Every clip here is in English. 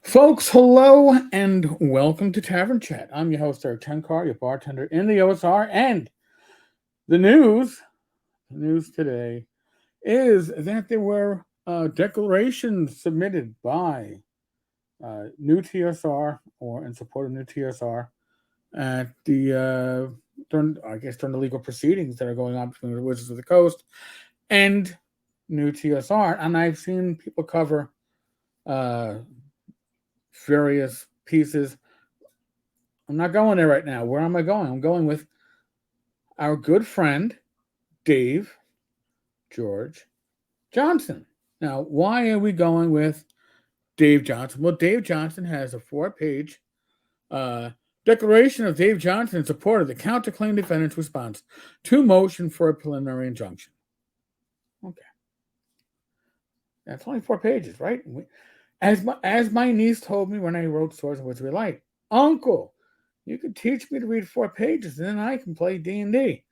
Folks, hello and welcome to Tavern Chat. I'm your host, Tenkar, your bartender in the OSR. And the news today is that there were declarations submitted by nuTSR or in support of nuTSR at during the legal proceedings that are going on between the Wizards of the Coast and nuTSR. And I've seen people cover uh, various pieces. I'm not going there right now. Where am I going? I'm going with our good friend, Dave George Johnson. Now, why are we going with Dave Johnson? Well, Dave Johnson has a 4-page uh, declaration of Dave Johnson in support of the counterclaim defendant's response to motion for a preliminary injunction. Okay. That's only 4 pages, right? As my niece told me when I wrote Swords and Wizardry Light, Uncle, you could teach me to read 4 pages, and then I can play D&D.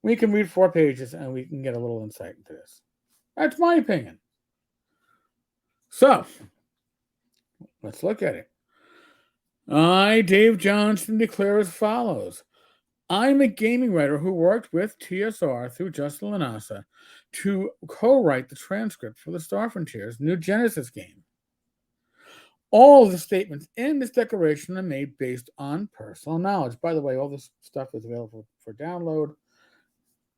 We can read 4 pages, and we can get a little insight into this. That's my opinion. So, let's look at it. I, Dave Johnson, declare as follows. I'm a gaming writer who worked with TSR through Justin Lanasa to co-write the transcript for the Star Frontiers New Genesis game. All of the statements in this declaration are made based on personal knowledge. By the way, all this stuff is available for download.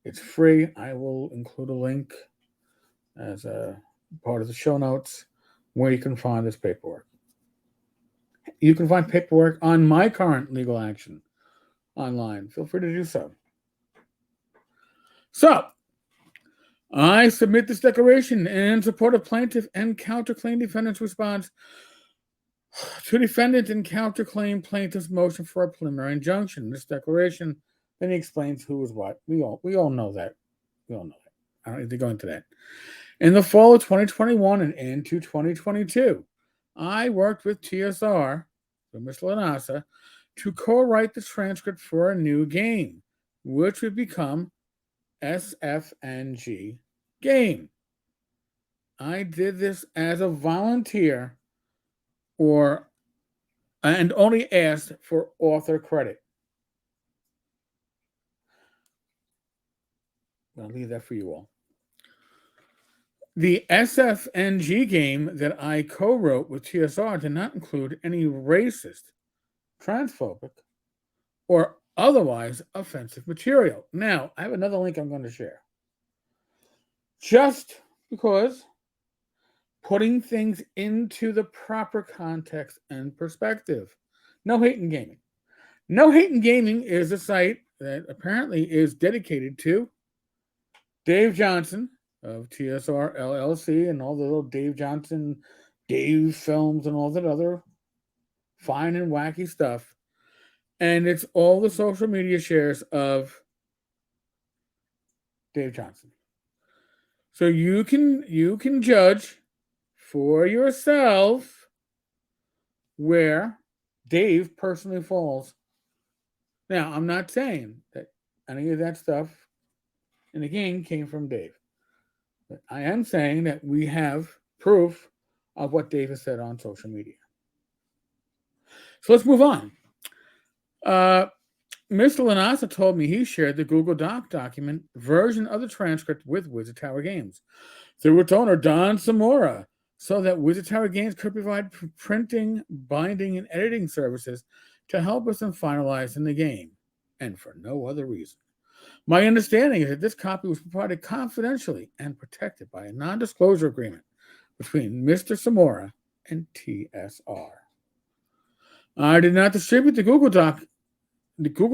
It's free. I will include a link as a part of the show notes where you can find this paperwork. You can find paperwork on my current legal action online. Feel free to do so. So, I submit this declaration in support of plaintiff and counterclaim defendant's response to defendant and counterclaim plaintiff's motion for a preliminary injunction. This declaration then he explains who is what. We all know that. We all know that. I don't need to go into that. In the fall of 2021 and into 2022, I worked with TSR, Mr. Lanasa, to co-write the transcript for a new game, which would become SFNG Game. I did this as a volunteer and only asked for author credit. I'll leave that for you all. The SFNG game that I co-wrote with TSR did not include any racist, transphobic, or otherwise offensive material. Now, I have another link I'm going to share. Just because putting things into the proper context and perspective. No Hate in Gaming. No Hate in Gaming is a site that apparently is dedicated to Dave Johnson of TSR LLC and all the little Dave Johnson, Dave films and all that other fine and wacky stuff. And it's all the social media shares of Dave Johnson. So you can judge for yourself where Dave personally falls. Now, I'm not saying that any of that stuff in the game came from Dave. But I am saying that we have proof of what Dave has said on social media. So let's move on. Mr. Lanasa told me he shared the Google Doc document version of the transcript with Wizard Tower Games through its owner, Don Samora, so that Wizard Tower Games could provide printing, binding, and editing services to help us in finalizing the game, and for no other reason. My understanding is that this copy was provided confidentially and protected by a non-disclosure agreement between Mr. Samora and TSR. I did not distribute the Google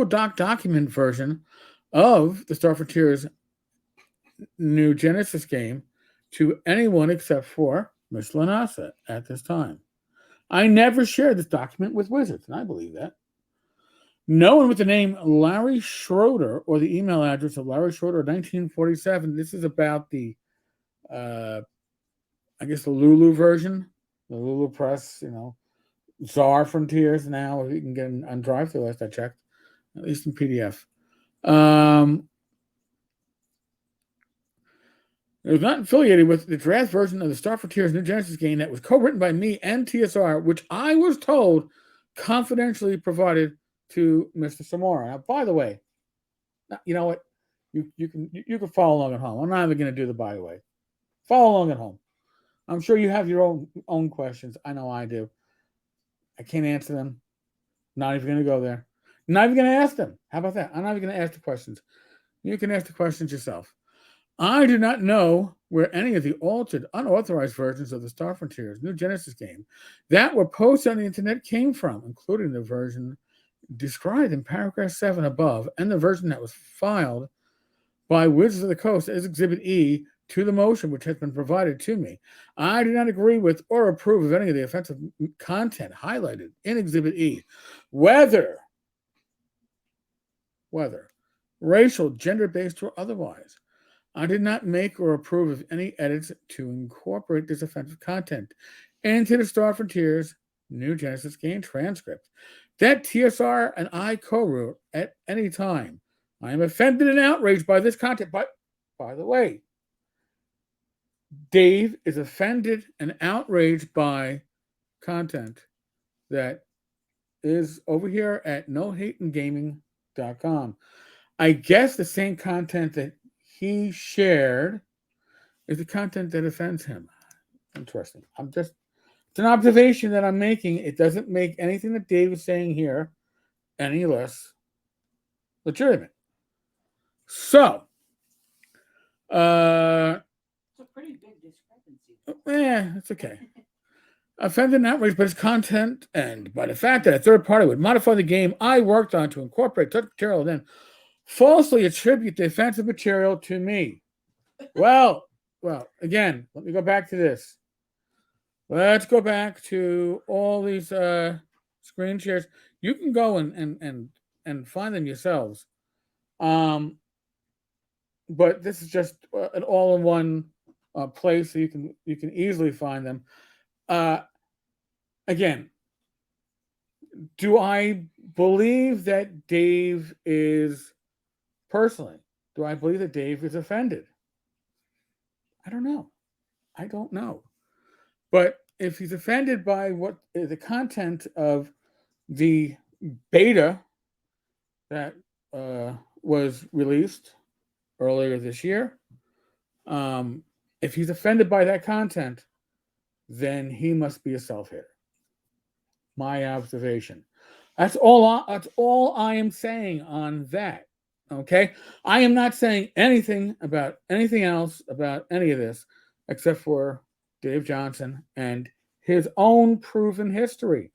Doc document version of the Star Frontiers New Genesis game to anyone except for Ms. Lanasa at this time. I never shared this document with Wizards, and I believe that. No one with the name Larry Schroeder or the email address of Larry Schroeder 1947. This is about the, the Lulu version, the Lulu Press, Czar Frontiers now. You can get on Drive through last I checked, at least in PDF. It was not affiliated with the draft version of the Star Frontiers New Genesis game that was co-written by me and TSR, which I was told confidentially provided to Mr. Samora. Now, by the way, you know what? You can follow along at home. I'm not even going to do the by the way. Follow along at home. I'm sure you have your own questions. I know I do. I can't answer them. Not even going to go there. Not even going to ask them. How about that? I'm not even going to ask the questions. You can ask the questions yourself. I do not know where any of the altered, unauthorized versions of the Star Frontiers New Genesis game that were posted on the internet came from, including the version described in paragraph 7 above and the version that was filed by Wizards of the Coast as Exhibit E to the motion which has been provided to me. I do not agree with or approve of any of the offensive content highlighted in Exhibit E, whether racial, gender-based, or otherwise. I did not make or approve of any edits to incorporate this offensive content into the Star Frontiers New Genesis game transcript that TSR and I co-wrote at any time. I am offended and outraged by this content. But, by the way, Dave is offended and outraged by content that is over here at nohateandgaming.com. I guess the same content that he shared is the content that offends him. Interesting. It's an observation that I'm making. It doesn't make anything that Dave is saying here any less legitimate. So, it's a pretty big discrepancy. It's okay. Offended and outraged by its content and by the fact that a third party would modify the game I worked on to incorporate such material and then falsely attribute the offensive material to me. Well, again, let me go back to this. Let's go back to all these screen shares. You can go and find them yourselves. But this is just an all-in-one place, so you can easily find them. Again, do I believe that Dave is personally? Do I believe that Dave is offended? I don't know. But if he's offended by what the content of the beta that was released earlier this year, if he's offended by that content, then he must be a self-hater. My observation. That's all I am saying on that. Okay? I am not saying anything about anything else about any of this except for Dave Johnson and his own proven history.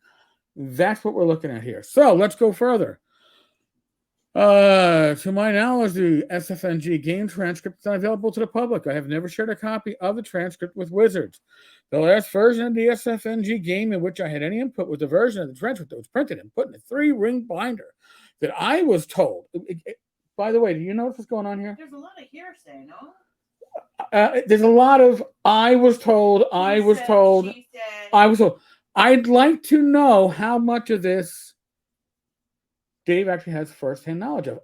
That's what we're looking at here. So let's go further. To my knowledge, the SFNG game transcript is not available to the public. I have never shared a copy of the transcript with Wizards. The last version of the SFNG game in which I had any input was the version of the transcript that was printed and put in a 3-ring binder that I was told. By the way, do you notice what's going on here? There's a lot of hearsay, no? There's a lot of I was told. She said. I'd like to know how much of this Dave actually has firsthand knowledge of.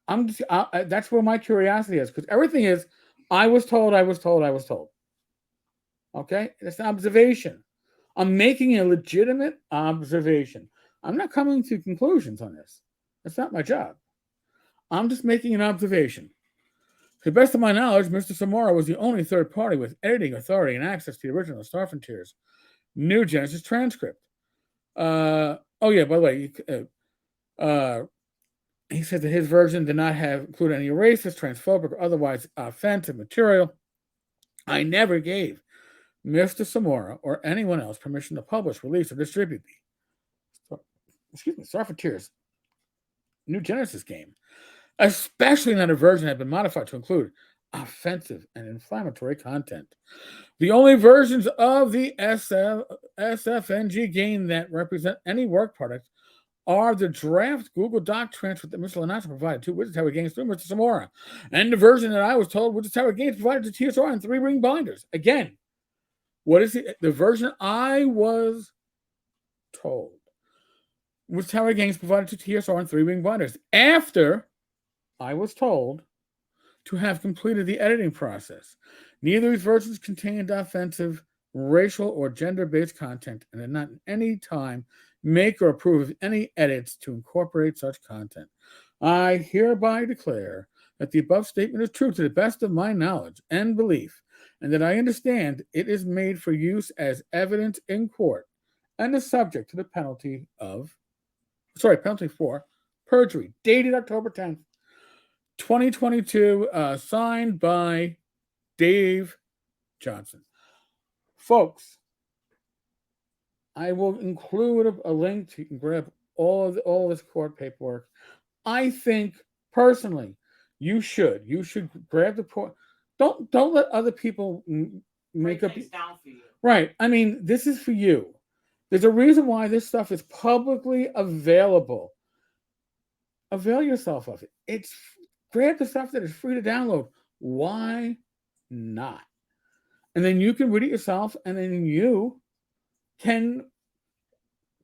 That's where my curiosity is, because everything is I was told. Okay, that's an observation. I'm making a legitimate observation. I'm not coming to conclusions on this. That's not my job. I'm just making an observation. To the best of my knowledge, Mr. Samora was the only third party with editing authority and access to the original Star Frontiers New Genesis transcript. By the way, he said that his version did not include any racist, transphobic, or otherwise offensive material. I never gave Mr. Samora or anyone else permission to publish, release, or distribute the Star Frontiers New Genesis game, especially not a version that had been modified to include offensive and inflammatory content. The only versions of the SFNG game that represent any work product are the draft Google Doc transcript that Mr. Lanasa provided to Wizards Tower Games through Mr. Samora, and the version that I was told Wizards Tower Games provided to TSR in 3-ring binders. Again, what is the version I was told? Wizards Tower Games provided to TSR in 3-ring binders. After I was told to have completed the editing process. Neither of these versions contained offensive, racial, or gender-based content, and did not at any time make or approve of any edits to incorporate such content. I hereby declare that the above statement is true to the best of my knowledge and belief, and that I understand it is made for use as evidence in court and is subject to the penalty for perjury, dated October 10th, 2022, signed by Dave Johnson. Folks, I will include a link so you can grab all this court paperwork. I think personally, you should grab the court. Don't let other people make up things down for you. Right. I mean, this is for you. There's a reason why this stuff is publicly available. Avail yourself of it. Grab the stuff that is free to download. Why not? And then you can read it yourself, and then you can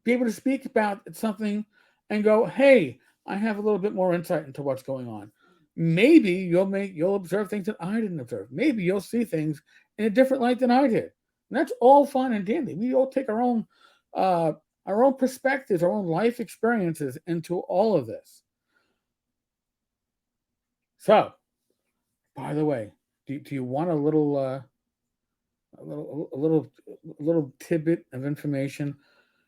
be able to speak about something and go, hey, I have a little bit more insight into what's going on. Maybe you'll observe things that I didn't observe. Maybe you'll see things in a different light than I did. And that's all fun and dandy. We all take our own perspectives, our own life experiences into all of this. So, by the way, do you want a little tidbit of information?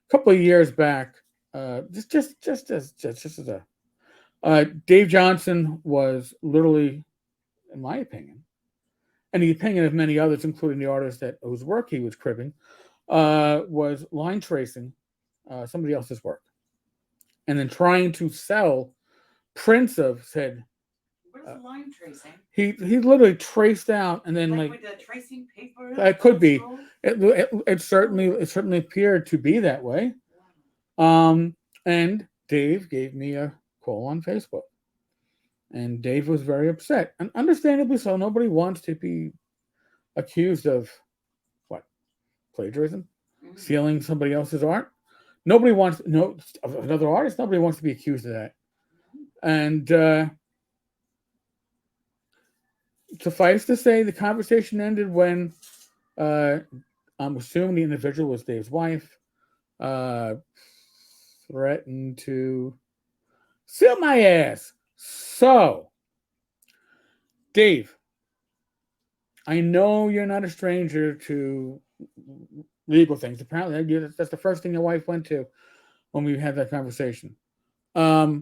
A couple of years back, just as a Dave Johnson was literally, in my opinion, and the opinion of many others, including the artist whose work he was cribbing, was line tracing somebody else's work, and then trying to sell prints of said. What's line tracing? He literally traced out and then with the tracing paper. It could be. It certainly appeared to be that way. And Dave gave me a call on Facebook, and Dave was very upset, and understandably so. Nobody wants to be accused of plagiarism, stealing somebody else's art. Nobody wants of another artist. Nobody wants to be accused of that. And suffice to say, the conversation ended when I'm assuming the individual was Dave's wife, threatened to sue my ass. So, Dave, I know you're not a stranger to legal things. Apparently, that's the first thing your wife went to when we had that conversation. I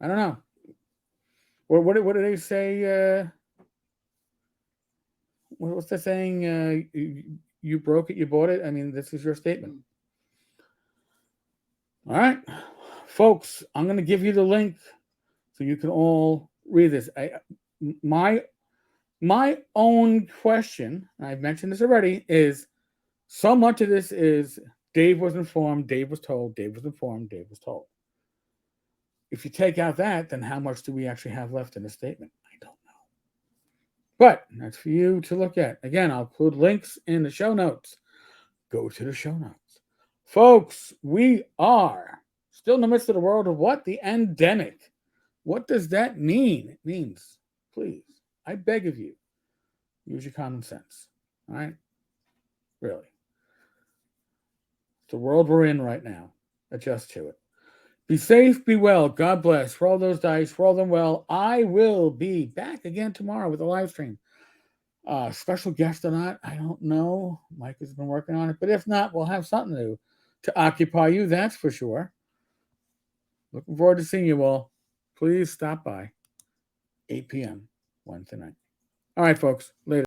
don't know. What do they say? What's the saying? You broke it, you bought it. I mean, this is your statement. All right, folks, I'm going to give you the link so you can all read this. My own question, I've mentioned this already, is so much of this is Dave was informed, Dave was told, Dave was informed, Dave was told. If you take out that, then how much do we actually have left in the statement? I don't know. But that's for you to look at. Again, I'll include links in the show notes. Go to the show notes. Folks, we are still in the midst of the world of what? The endemic. What does that mean? It means, please, I beg of you, use your common sense. All right? Really. It's the world we're in right now. Adjust to it. Be safe, be well. God bless. Roll those dice, roll them well. I will be back again tomorrow with a live stream. Special guest or not, I don't know. Mike has been working on it. But if not, we'll have something to occupy you, that's for sure. Looking forward to seeing you all. Please stop by. 8 p.m. Wednesday night. All right, folks. Later.